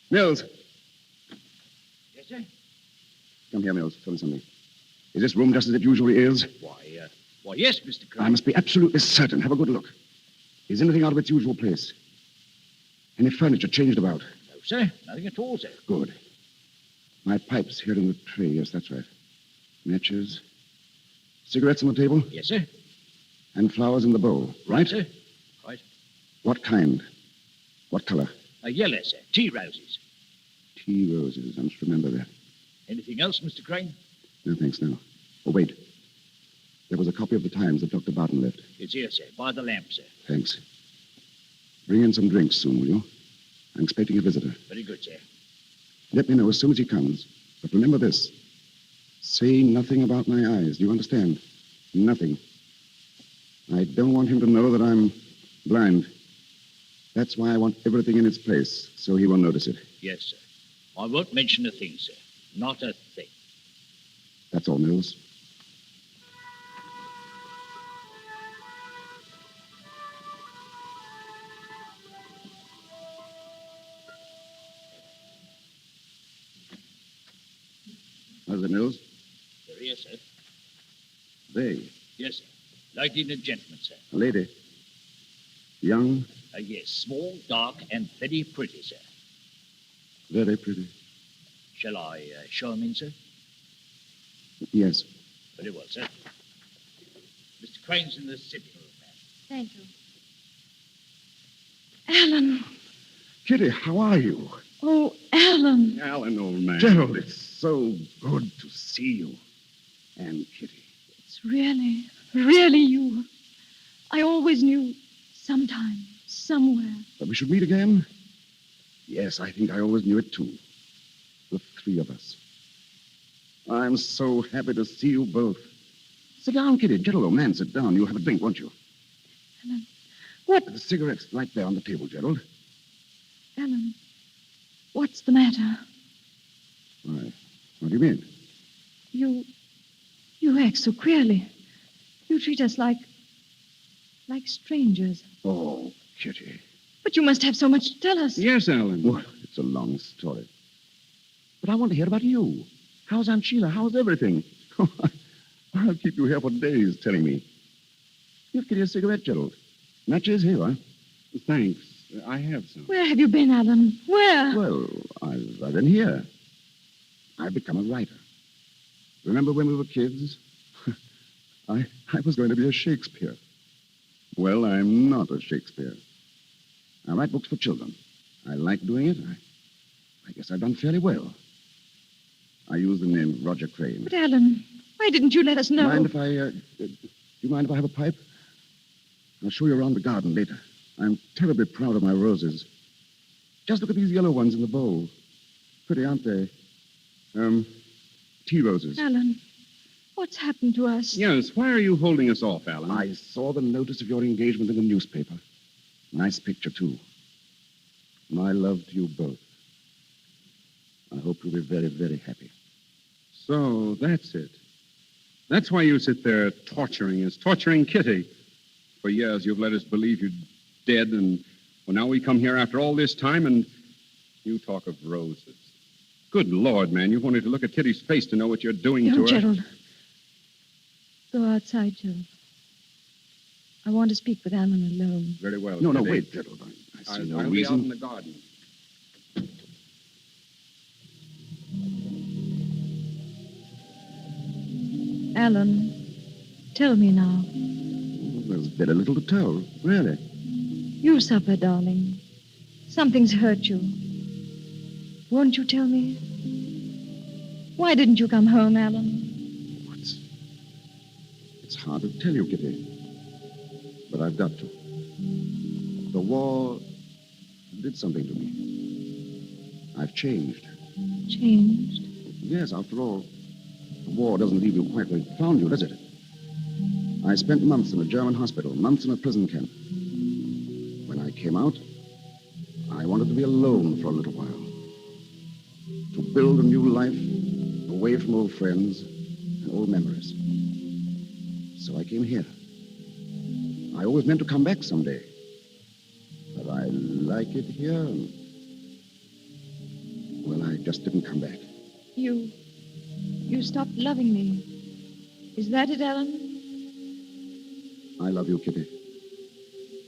Mills! Yes, sir? Come here, Mills. Tell me something. Is this room just as it usually is? Why, yes, Mr. Crane. I must be absolutely certain. Have a good look. Is anything out of its usual place? Any furniture changed about? No, sir. Nothing at all, sir. Good. My pipe's here in the tray. Yes, that's right. Matches. Cigarettes on the table? Yes, sir. And flowers in the bowl, right? Sir. Right. What kind? What color? Yellow, sir. Tea roses. Tea roses. I must remember that. Anything else, Mr. Crane? No, thanks, no. Oh, wait. There was a copy of the Times that Dr. Barton left. It's here, sir. By the lamp, sir. Thanks. Bring in some drinks soon, will you? I'm expecting a visitor. Very good, sir. Let me know as soon as he comes. But remember this. Say nothing about my eyes. Do you understand? Nothing. I don't want him to know that I'm blind. That's why I want everything in its place, so he won't notice it. Yes, sir. I won't mention a thing, sir. Not a thing. That's all, Mills. How's it, Mills? They're here, sir. They. Yes, sir. Lady and a gentleman, sir. A lady. Young, Yes, small, dark, and very pretty, sir. very pretty. Shall I show him in, sir? Yes. Very well, sir. Mr. Crane's in the sitting room, ma'am. Thank you. Alan. Kitty, how are you? Oh, Alan. Alan, old man. Gerald, it's so good to see you. And Kitty. It's really, really you. I always knew sometime, somewhere. That we should meet again? Yes, I think I always knew it, too. The three of us. I'm so happy to see you both. Sit down, Kitty. Gerald, old man, sit down. You'll have a drink, won't you? Alan, what? The cigarette's right there on the table, Gerald. Alan, what's the matter? Why? What do you mean? You act so queerly. You treat us like strangers. Oh, Kitty. But you must have so much to tell us. Yes, Alan. Well, it's a long story. But I want to hear about you. How's Aunt Sheila? How's everything? I'll keep you here for days telling me. Give Kitty a cigarette, Gerald. Matches here, huh? Thanks. I have some. Where have you been, Alan? Where? Well, I've been here. I've become a writer. Remember when we were kids? I was going to be a Shakespeare. Well, I'm not a Shakespeare. I write books for children. I like doing it. I guess I've done fairly well. I use the name Roger Crane. But, Alan, why didn't you let us know? Do you mind if I have a pipe? I'll show you around the garden later. I'm terribly proud of my roses. Just look at these yellow ones in the bowl. Pretty, aren't they? Tea roses. Alan, what's happened to us? Yes, why are you holding us off, Alan? I saw the notice of your engagement in the newspaper. Nice picture, too. My love to you both. I hope you'll be very, very happy. So, that's it. That's why you sit there torturing us, torturing Kitty. For years, you've let us believe you're dead, and well, now we come here after all this time, and you talk of roses. Good Lord, man, you've only to look at Kitty's face to know what you're doing to her. Gerald. Go outside, Gerald. I want to speak with Alan alone. Very well. No, Kitty. wait, Gerald. I see no I'll reason. be out in the garden. Alan, tell me now. There's very little to tell, really. You suffer, darling. Something's hurt you. Won't you tell me? Why didn't you come home, Alan? It's hard to tell you, Kitty. But I've got to. The war did something to me. I've changed. Changed? Yes, after all, the war doesn't leave you quite where it found you, does it? I spent months in a German hospital, months in a prison camp. When I came out, I wanted to be alone for a little while. To build a new life away from old friends and old memories. So I came here. I always meant to come back someday. But I like it here, and... well, I just didn't come back. You stopped loving me. Is that it, Alan? I love you, Kitty.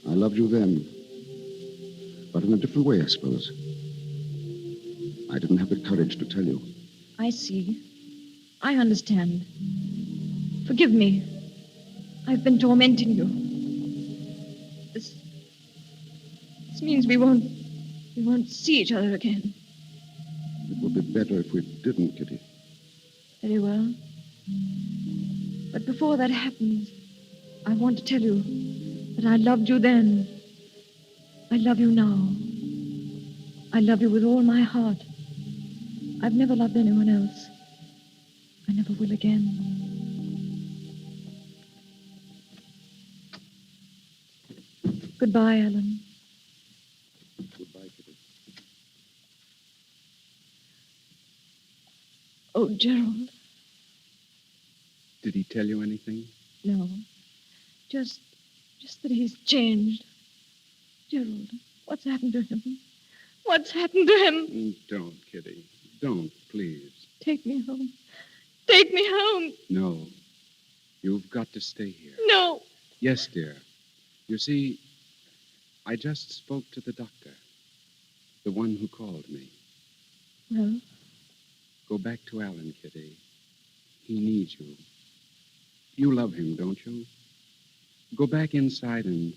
I loved you then. But in a different way, I suppose. I didn't have the courage to tell you. I see. I understand. Forgive me. I've been tormenting you. This means we won't see each other again. It would be better if we didn't, Kitty. Very well. But before that happens, I want to tell you that I loved you then. I love you now. I love you with all my heart. I've never loved anyone else. I never will again. Goodbye, Alan. Goodbye, Kitty. Oh, Gerald. Did he tell you anything? No. Just that he's changed. Gerald, what's happened to him? What's happened to him? Don't, Kitty. Don't, please. Take me home. Take me home. No. You've got to stay here. No. Yes, dear. You see, I just spoke to the doctor. The one who called me. Well? Go back to Alan, Kitty. He needs you. You love him, don't you? Go back inside and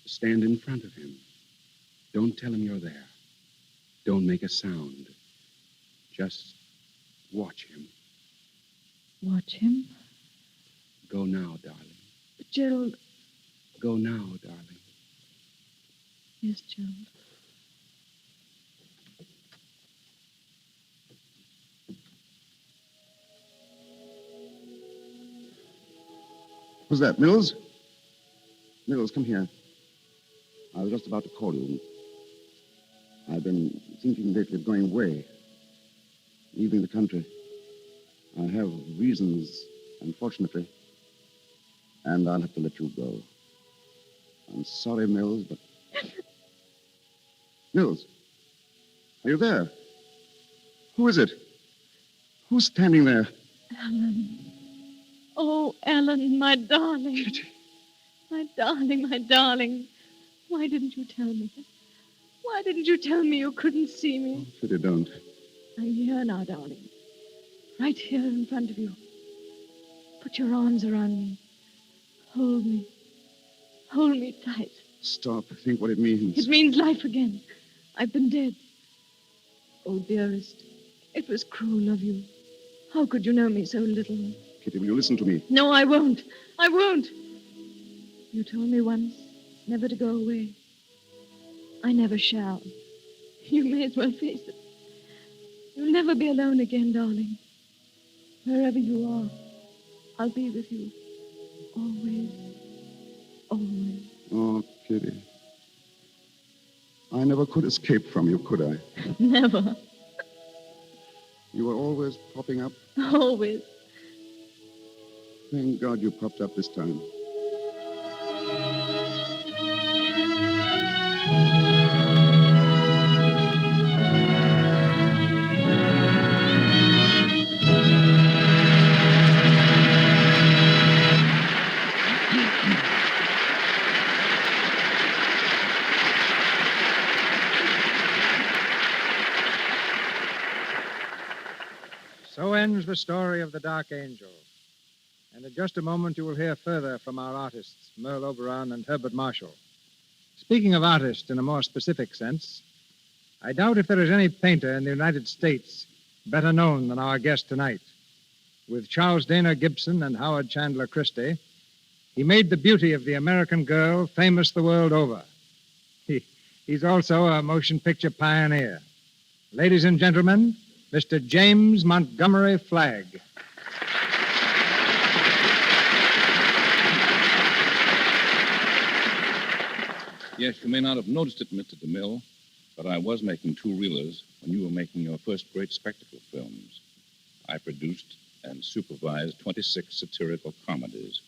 stand in front of him. Don't tell him you're there. Don't make a sound. Just watch him. Watch him? Go now, darling. But Gerald... Go now, darling. Yes, Gerald. Who's that, Mills? Mills, come here. I was just about to call you. I've been thinking lately of going away, leaving the country. I have reasons, unfortunately, and I'll have to let you go. I'm sorry, Mills, but... Mills, are you there? Who is it? Who's standing there? Alan. Oh, Alan, my darling. Kitty. My darling, my darling. Why didn't you tell me? Why didn't you tell me you couldn't see me? Oh, Kitty, don't. I'm here now, darling. Right here in front of you. Put your arms around me. Hold me. Hold me tight. Stop. Think what it means. It means life again. I've been dead. Oh, dearest, it was cruel of you. How could you know me so little? Kitty, will you listen to me? No, I won't. I won't. You told me once never to go away. I never shall. You may as well face it. You'll never be alone again, darling. Wherever you are, I'll be with you. Always. Always. Oh, Kitty. I never could escape from you, could I? Never. You were always popping up. Always. Thank God you popped up this time. So ends the story of the Dark Angel. And in just a moment, you will hear further from our artists, Merle Oberon and Herbert Marshall. Speaking of artists in a more specific sense, I doubt if there is any painter in the United States better known than our guest tonight. With Charles Dana Gibson and Howard Chandler Christie, he made the beauty of the American girl famous the world over. He's also a motion picture pioneer. Ladies and gentlemen, Mr. James Montgomery Flagg. Yes, you may not have noticed it, Mr. DeMille, But I was making two-reelers when you were making your first great spectacle films. I produced and supervised 26 satirical comedies.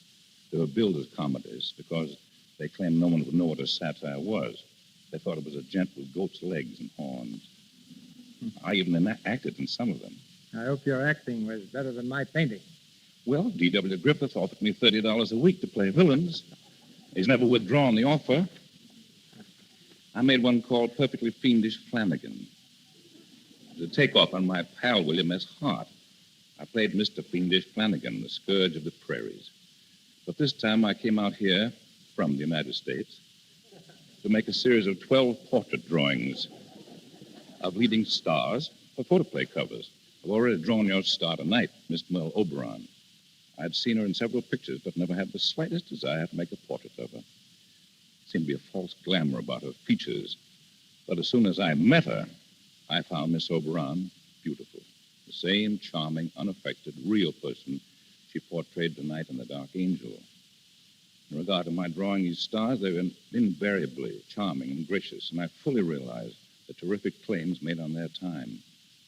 They were billed as comedies because they claimed no one would know what a satire was. They thought it was a gent with goat's legs and horns. I even acted in some of them. I hope your acting was better than my painting. Well, D.W. Griffith offered me $30 a week to play villains. He's never withdrawn the offer. I made one called Perfectly Fiendish Flanagan. It was a takeoff on my pal William S. Hart. I played Mr. Fiendish Flanagan, the scourge of the prairies. But this time I came out here from the United States to make a series of 12 portrait drawings of leading stars for photoplay covers. I've already drawn your star tonight, Miss Merle Oberon. I'd seen her in several pictures, but never had the slightest desire to make a portrait of her. There seemed to be a false glamour about her features. But as soon as I met her, I found Miss Oberon beautiful. The same charming, unaffected, real person she portrayed tonight in The Dark Angel. In regard to my drawing these stars, they were invariably charming and gracious, and I fully realized the terrific claims made on their time,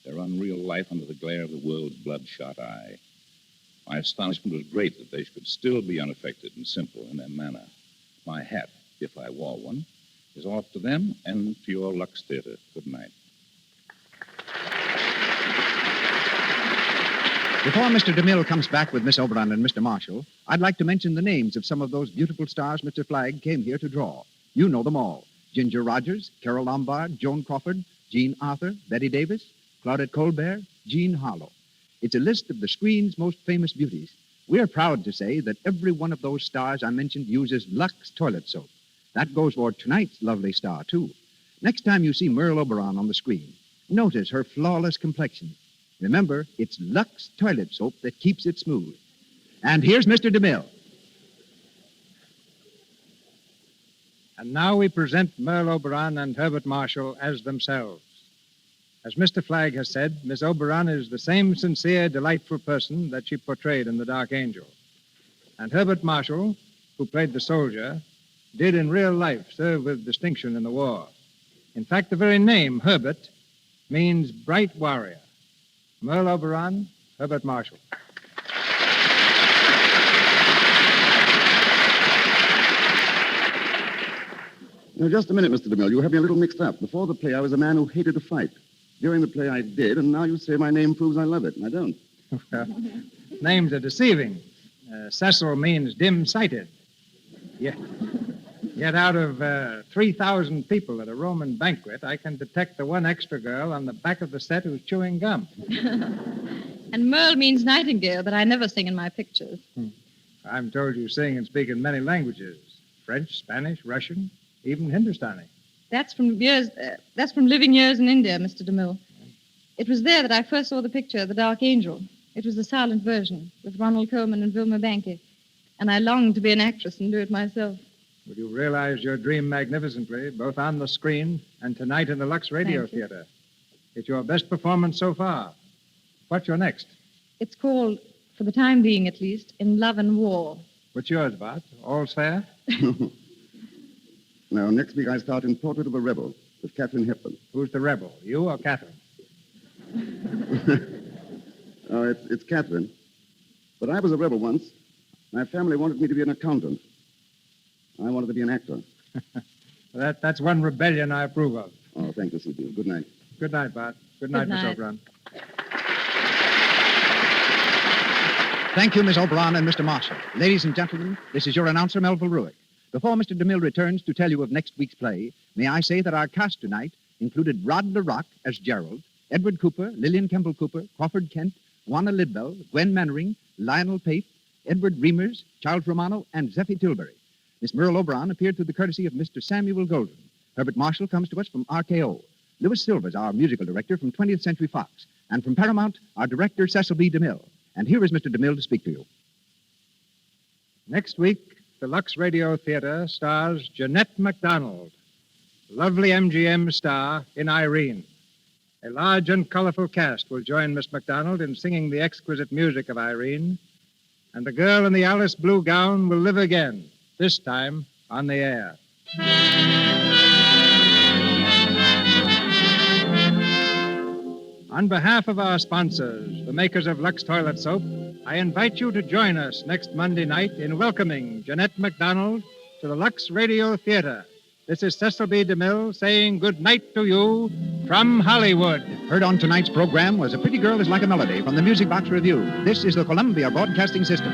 their unreal life under the glare of the world's bloodshot eye. My astonishment was great that they could still be unaffected and simple in their manner. My hat, if I wore one, is off to them and to your Lux Theater. Good night. Before Mr. DeMille comes back with Miss Oberon and Mr. Marshall, I'd like to mention the names of some of those beautiful stars Mr. Flagg came here to draw. You know them all. Ginger Rogers, Carol Lombard, Joan Crawford, Jean Arthur, Betty Davis, Claudette Colbert, Jean Harlow. It's a list of the screen's most famous beauties. We're proud to say that every one of those stars I mentioned uses Lux toilet soap. That goes for tonight's lovely star, too. Next time you see Merle Oberon on the screen, notice her flawless complexion. Remember, it's Lux toilet soap that keeps it smooth. And here's Mr. DeMille. And now we present Merle Oberon and Herbert Marshall as themselves. As Mr. Flagg has said, Miss Oberon is the same sincere, delightful person that she portrayed in The Dark Angel. And Herbert Marshall, who played the soldier, did in real life serve with distinction in the war. In fact, the very name, Herbert, means bright warrior. Merle Oberon, Herbert Marshall. Now, just a minute, Mr. DeMille. You have me a little mixed up. Before the play, I was a man who hated to fight. During the play, I did, and now you say my name proves I love it, and I don't. Names are deceiving. Cecil means dim-sighted. Yet out of 3,000 people at a Roman banquet, I can detect the one extra girl on the back of the set who's chewing gum. And Merle means nightingale, but I never sing in my pictures. I'm told you sing and speak in many languages. French, Spanish, Russian, even Hindustani. That's from living years in India, Mr. DeMille. It was there that I first saw the picture, The Dark Angel. It was the silent version, with Ronald Colman and Vilma Banky. And I longed to be an actress and do it myself. Well, you realized your dream magnificently, both on the screen and tonight in the Lux Radio Theater. It's your best performance so far. What's your next? It's called, for the time being at least, In Love and War. What's yours, Bart? All's fair? Now, next week I start in Portrait of a Rebel with Katharine Hepburn. Who's the rebel, you or Catherine? Oh, it's Katharine. But I was a rebel once. My family wanted me to be an accountant. I wanted to be an actor. That's one rebellion I approve of. Oh, thank you, C.B. Good night. Good night, Bart. Good night, Miss Oberon. Thank you, Miss Oberon and Mr. Marshall. Ladies and gentlemen, this is your announcer, Melville Ruick. Before Mr. DeMille returns to tell you of next week's play, may I say that our cast tonight included Rod LaRock as Gerald, Edward Cooper, Lillian Kemble Cooper, Crawford Kent, Juana Lidbell, Gwen Mannering, Lionel Paith, Edward Reimers, Charles Romano, and Zeffie Tilbury. Miss Merle Oberon appeared through the courtesy of Mr. Samuel Golden. Herbert Marshall comes to us from RKO. Louis Silver's our musical director from 20th Century Fox. And from Paramount, our director, Cecil B. DeMille. And here is Mr. DeMille to speak to you. Next week, the Lux Radio Theater stars Jeanette MacDonald, lovely MGM star in Irene. A large and colorful cast will join Miss MacDonald in singing the exquisite music of Irene, and the girl in the Alice blue gown will live again, this time on the air. On behalf of our sponsors, the makers of Lux Toilet Soap, I invite you to join us next Monday night in welcoming Jeanette MacDonald to the Lux Radio Theater. This is Cecil B. DeMille saying good night to you from Hollywood. Heard on tonight's program was A Pretty Girl is Like a Melody from the Music Box Review. This is the Columbia Broadcasting System.